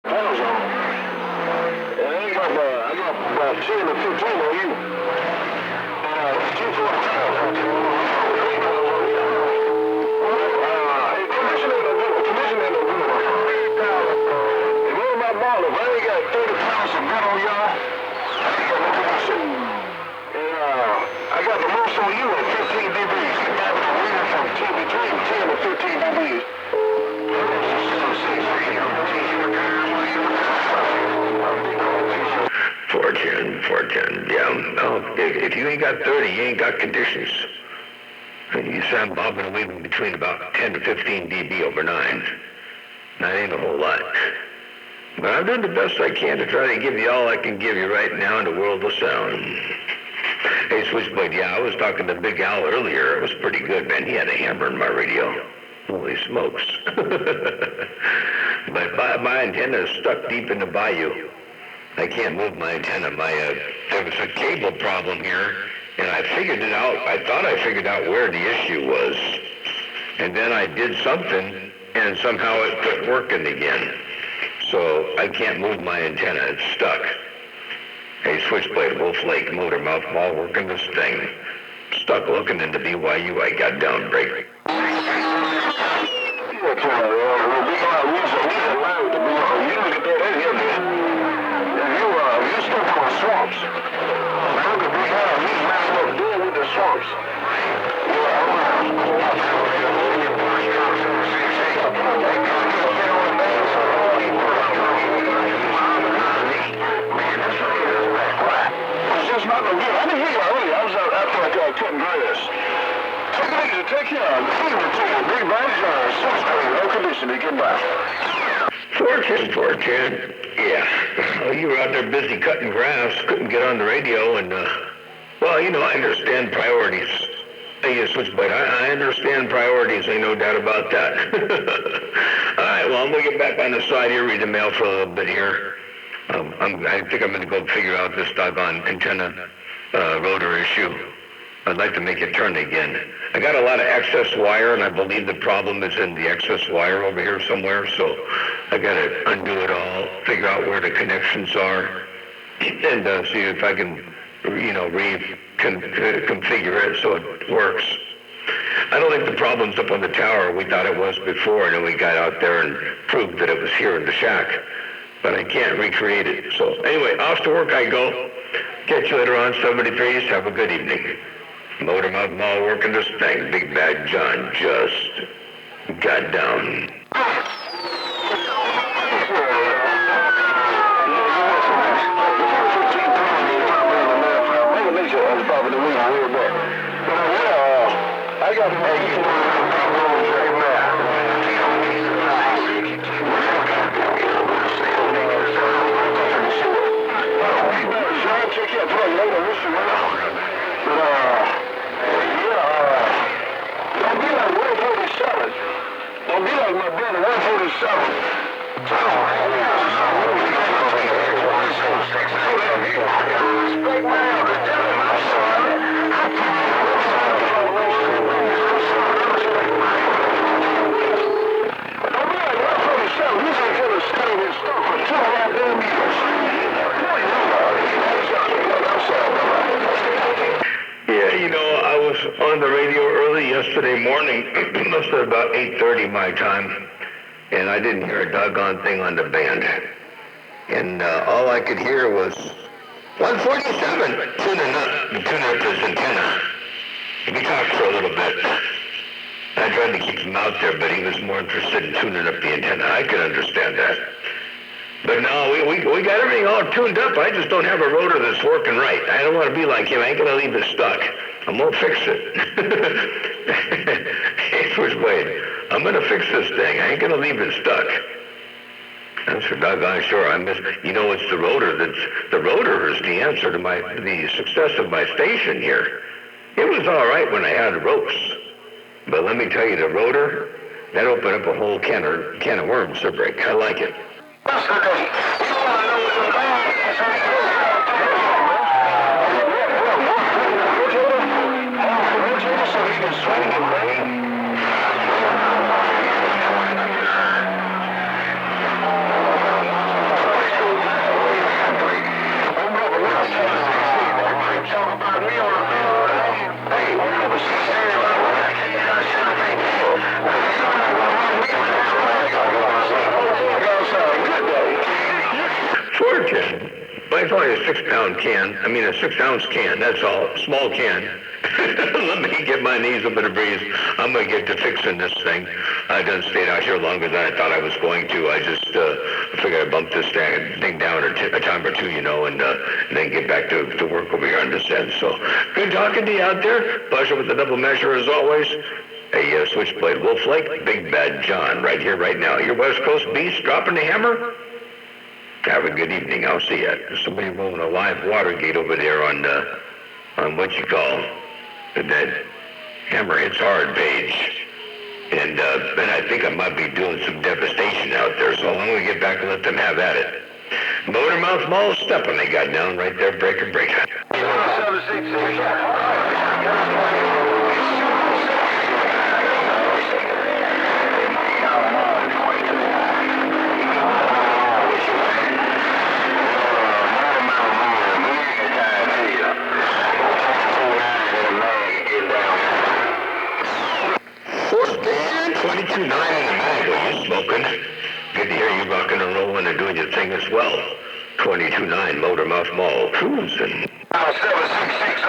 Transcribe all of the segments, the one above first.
Pounds on. And I got about 10 or 15 on you. 245. Commission ain't no good. And MotormouthMaul, if I ain't got 30 pounds of gun on y'all, I ain't got no commission. And I got the most on you at 15 dBs. You got the reading from between 10 and 15 dBs. Yeah. No, if you ain't got 30, you ain't got conditions. You sound bobbing and weaving between about 10 to 15 dB over 9. That ain't a whole lot. But I'm doing the best I can to try to give you all I can give you right now in the world of sound. Hey, Switchblade, yeah, I was talking to Big Al earlier. It was pretty good, man. He had a hammer in my radio. Holy smokes. But my antenna is stuck deep in the bayou. I can't move my antenna. There was a cable problem here, and I figured it out. I thought I figured out where the issue was. And then I did something, and somehow it quit working again. So I can't move my antenna. It's stuck. Hey, Switchblade, Wolf Lake, MotormouthMaul, working this thing. Stuck looking into BYU. I got down break. Swamps. Look at Big Al, he's messing up dealing with the swamps. It's just not no good. I didn't hear you earlier. I was out after I cutting grass. Take it easy, take care. Fever to you. Big Bud's Switchblade, no conditioning. Goodbye. 410. Yeah. Well, you were out there busy cutting grass, couldn't get on the radio, and, well, you know, I understand priorities. Hey, Switchblade, I understand priorities, ain't no doubt about that. All right, well, I'm going to get back on the side here, read the mail for a little bit here. I think I'm going to go figure out this doggone antenna rotor issue. I'd like to make it turn again. I got a lot of excess wire, and I believe the problem is in the excess wire over here somewhere, so I got to undo it all, figure out where the connections are, and see if I can, you know, reconfigure it so it works. I don't think the problem's up on the tower. We thought it was before, and then we got out there and proved that it was here in the shack, but I can't recreate it. So anyway, off to work I go. Catch you later on, 73s. Have a good evening. MotormouthMaul working this thing. Big Bad John just got down. I got to make it. Don't be like 147. Don't be like my brother, 147. Yeah, you know, I was on the radio early yesterday morning, must have about 8:30 my time, and I didn't hear a doggone thing on the band. And all I could hear was 147, tuning up his antenna. We talked for a little bit. I tried to keep him out there, but he was more interested in tuning up the antenna. I could understand that. But no, we got everything all tuned up. I just don't have a rotor that's working right. I don't want to be like him. I ain't going to leave it stuck. I'm going to fix it. Hey, Switchblade, I'm going to fix this thing. I ain't going to leave it stuck. That's for doggone sure. You know, it's the rotor the rotor is the answer to the success of my station here. It was all right when I had ropes. But let me tell you, the rotor, that opened up a whole can of worms, sir, Brick. I like it. 410. But it's only a 6-pound can. I mean, a 6-ounce can. That's all. Small can. Let me get my knees up in the breeze. I'm going to get to fixing this thing. I done stayed out here longer than I thought I was going to. I just figured I'd bump this thing down a time or two, and then get back to work over here on this end. So, good talking to you out there. Pleasure with the double measure as always. Hey, Switchblade Wolf Lake, Big Bad John, right here, right now. Your West Coast Beast dropping the hammer? Have a good evening. I'll see you. There's somebody rolling a live water gate over there on what you call that Hammer Hits Hard page. And I think I might be doing some devastation out there, so I'm going to get back and let them have at it. MotormouthMaul stepping they got down right there, breaker. $22.9 in the mag, are you smoking? Good to hear you rocking and rolling and doing your thing as well. $22.9 MotormouthMaul cruising. 766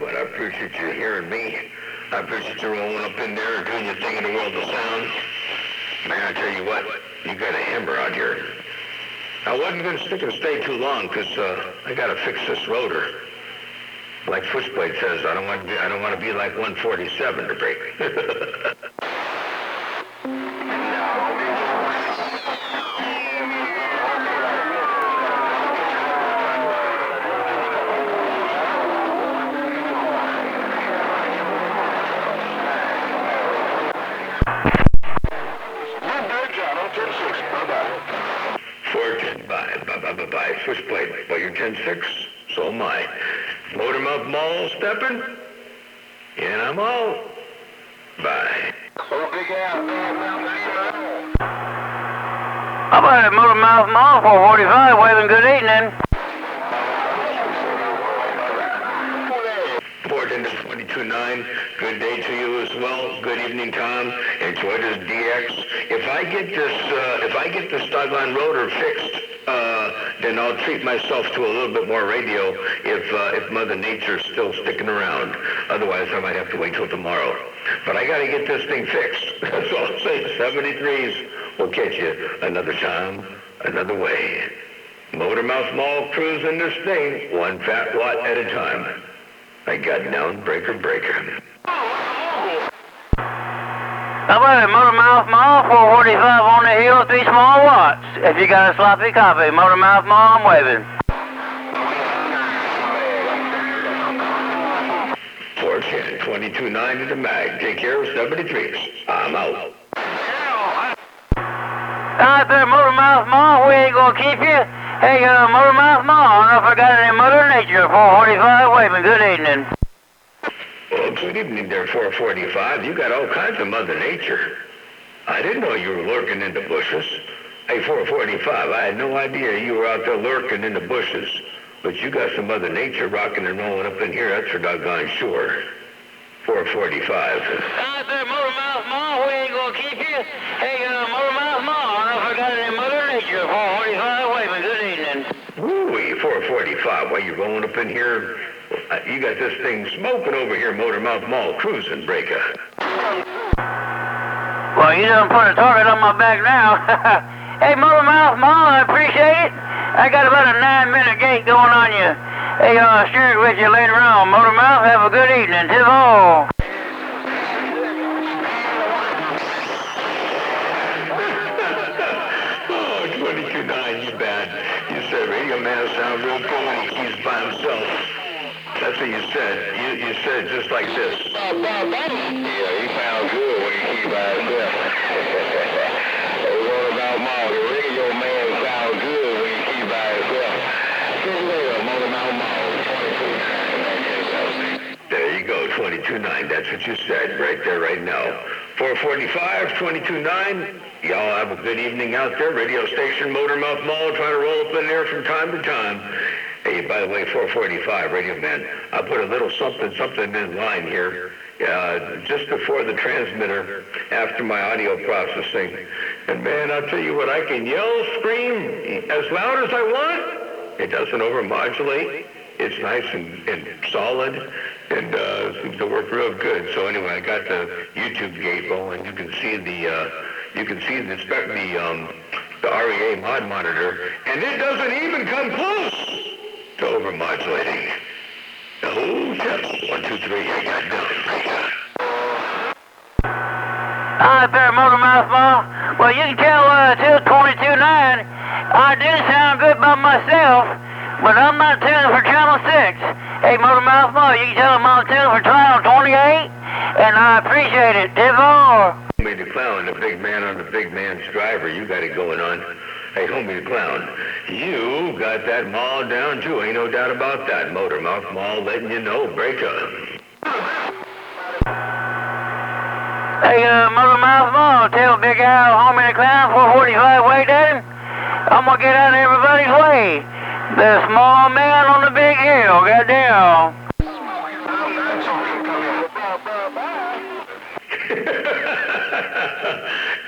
I appreciate you hearing me. I appreciate you rolling up in there and doing your thing in the world of sound. Man, I tell you what, you got a hammer out here. I wasn't going to stick and stay too long because I got to fix this rotor. Like Switchblade says, I don't want to be like 147 to break. Bye. Switchblade, but you're 10-6, so am I. MotormouthMaul stepping, and I'm out. Bye. How about it, MotormouthMaul 445, waving good evening. 410-22.9, good day to you as well. Good evening, Tom. Enjoy this DX. If I get this doggone rotor fixed, then I'll treat myself to a little bit more radio if Mother Nature's still sticking around. Otherwise, I might have to wait till tomorrow. But I got to get this thing fixed. That's all I'm saying. 73s will catch you another time, another way. MotormouthMaul cruising this thing, one fat watt at a time. I got down breaker. How about it, MotormouthMaul 445 on the hill, 3 small watts. If you got a sloppy copy, MotormouthMaul, I'm waving. 410, 22.9 in the mag. Take care of 73s. I'm out. Out there, MotormouthMaul, we ain't gonna keep you. Hey, MotormouthMaul, I don't know if I got any Mother Nature. 445 waving. Good evening. Well, good evening there, 445. You got all kinds of Mother Nature. I didn't know you were lurking in the bushes. Hey, 445, I had no idea you were out there lurking in the bushes. But you got some Mother Nature rocking and rolling up in here, that's for doggone sure. 445. Out there, MotormouthMaul, we ain't gonna keep you. Hey, MotormouthMaul, I don't know if I got any Mother Nature. 445 waving. Good evening. Ooh, 445. Why you rolling up in here? You got this thing smoking over here, MotormouthMaul cruising, breaker. Well, you done put a target on my back now. Hey, MotormouthMaul, I appreciate it. I got about a 9-minute gate going on you. Hey, I'll share it with you later on. Motormouth, have a good evening. Tis all. Oh, 22.9, you bad. You said Radio Man sounds real cool when he keeps by himself. That's what you said. You said it just like this. Yeah, he sounds good when he keeps by himself. Hey, MotormouthMaul, the radio man sounds good when he keeps by himself. See you later, MotormouthMaul. There you go, 22.9. That's what you said right there, right now. 445, 22.9. Y'all have a good evening out there. Radio station MotormouthMaul trying to roll up in there from time to time. Hey, by the way, 445, Radio Man, I put a little something in line here just before the transmitter after my audio processing. And man, I'll tell you what, I can yell, scream as loud as I want. It doesn't overmodulate. It's nice and solid, and seems to work real good. So anyway, I got the YouTube gate rolling. You can see the REA mod monitor, and it doesn't even come close to overmodulating. Oh, yes. 1, 2, 3. I got it done. Hi there, MotormouthMaul. Well, you can tell till 22.9, I do sound good by myself, but I'm not tuning for Channel 6. Hey, MotormouthMaul, you can tell them I'm tuning for Channel 28, and I appreciate it. Divor. Homie the Clown, the big man on the big man's driver. You got it going on. Hey, Homie the Clown, you got that maul down too. Ain't no doubt about that. MotormouthMaul letting you know. Break up. Hey, MotormouthMaul, tell Big Al, Homie the Clown, 445, wait at him. I'm gonna get out of everybody's way. The small man on the big hill, goddamn.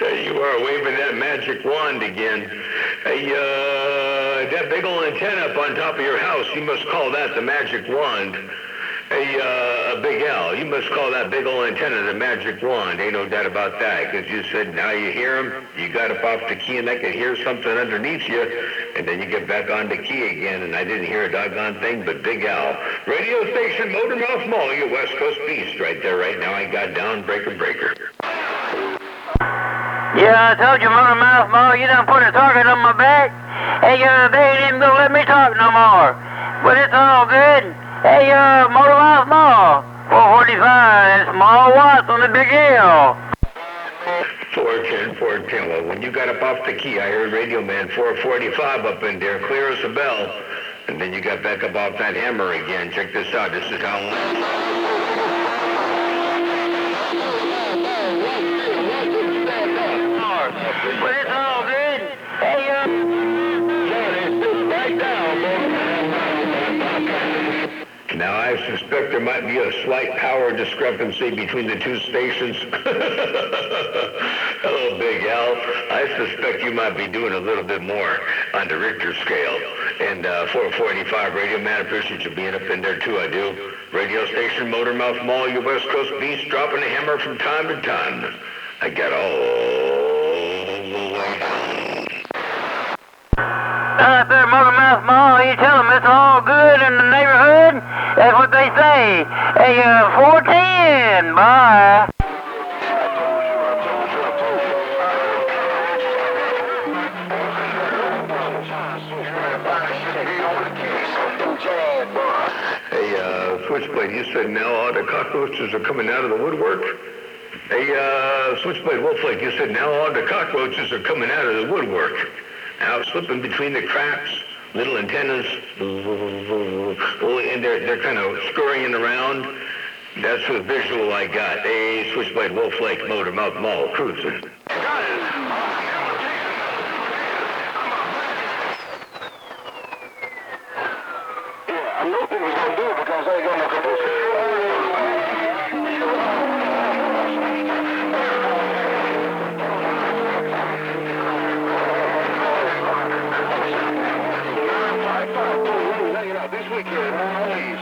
You are waving that magic wand again. Hey, that big old antenna up on top of your house, you must call that the magic wand. Hey, Big Al, you must call that big old antenna the magic wand. Ain't no doubt about that, because you said now you hear him, you got up off the key, and I could hear something underneath you, and then you get back on the key again, and I didn't hear a doggone thing but Big Al. Radio station MotormouthMaul, your West Coast beast right there right now. I got down breaker. Yeah, I told you, MotormouthMaul, you done put a target on my back. Hey, they ain't even gonna let me talk no more. But it's all good. Hey, MotormouthMaul, 445, that's Small Watts on the big hill. 410. Well, when you got up off the key, I heard Radio Man 445 up in there, clear as a bell. And then you got back up off that hammer again. Check this out. This is how... But it's all good. Hey, right down, now, I suspect there might be a slight power discrepancy between the two stations. Hello, Big Al. I suspect you might be doing a little bit more on the Richter scale. And 445 Radio Man, appreciate you being up in there too, I do. Radio station MotormouthMaul, your West Coast beast, dropping a hammer from time to time. I got all the way down. Out there, MotormouthMaul, you tell them it's all good in the neighborhood? That's what they say. Hey, 410, bye. Hey, Switchblade, you said now all the cockroaches are coming out of the woodwork? Hey, Switchblade Wolflake, you said now all the cockroaches are coming out of the woodwork. Now slipping between the cracks, little antennas, and they're kind of scurrying around. That's the visual I got. Hey, Switchblade Wolflake, MotormouthMaul, cruising. I knew he was going to do it because I ain't got no condition. This weekend, please.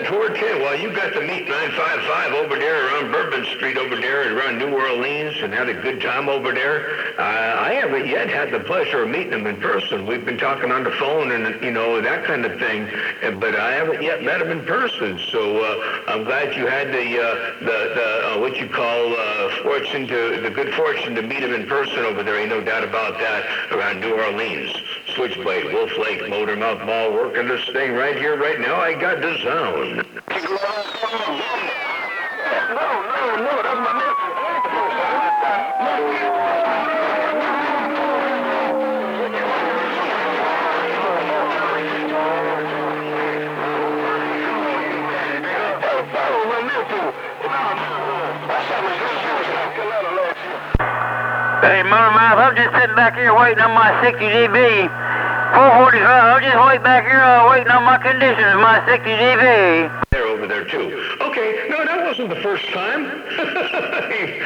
410. Well, you got to meet 955 over there around Bourbon Street over there around New Orleans and had a good time over there. I haven't yet had the pleasure of meeting him in person. We've been talking on the phone and, you know, that kind of thing, but I haven't yet met him in person. So I'm glad you had the what you call the good fortune to meet him in person over there. Ain't no doubt about that around New Orleans. Switchblade, Wolflake, MotormouthMaul, working this thing right here, right now. I got the sound. No, that's my nephew. Hey, Motormouth, I'm just sitting back here waiting on my 60 dB. 445, I'm just waiting back here waiting on my conditions, my 60 dB. They're over there, too. Okay, no, that wasn't the first time.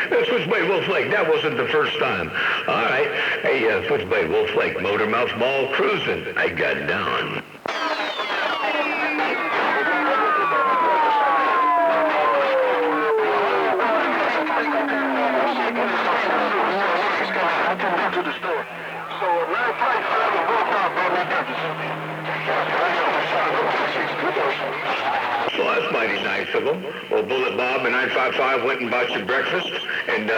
That's Switchblade Wolf Lake. That wasn't the first time. All right. Hey, Switchblade Wolf Lake, MotormouthMaul cruising. I got down. To the store. So last night, I broke out by my Well, that's mighty nice of them. Well, Bullet Bob and 955 went and bought you breakfast and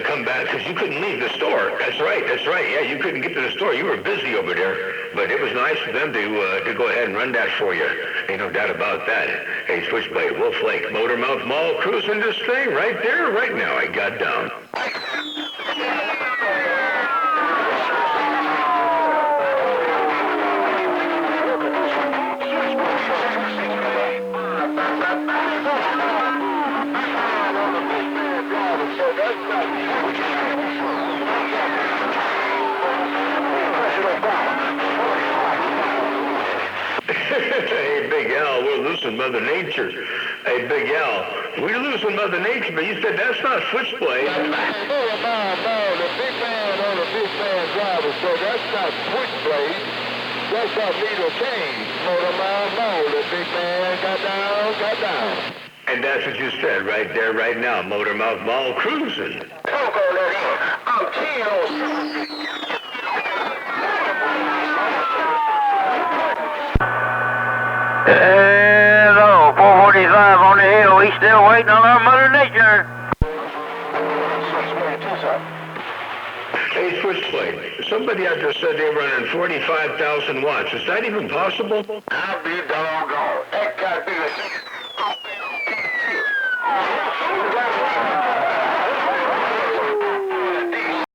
come back because you couldn't leave the store. That's right. Yeah, you couldn't get to the store. You were busy over there. But it was nice of them to go ahead and run that for you. Ain't no doubt about that. Hey, Switchblade, Wolf Lake, MotormouthMaul cruising this thing right there, right now. I got down. Hey, Big Al, we're losing Mother Nature. Hey, Big Al, we're losing Mother Nature, but you said that's not Switchblade. MotormouthMaul, the big man on the big man driver, so that's not Switchblade. That's our leader King. MotormouthMaul, the big man got down. And that's what you said right there, right now. MotormouthMaul cruising. Don't go let in. I'm Tino. Hello, 445 on the hill. We still waiting on our Mother Nature. Hey, Switchblade, somebody out there said they're running 45,000 watts. Is that even possible? I'll be doggone. That gotta be the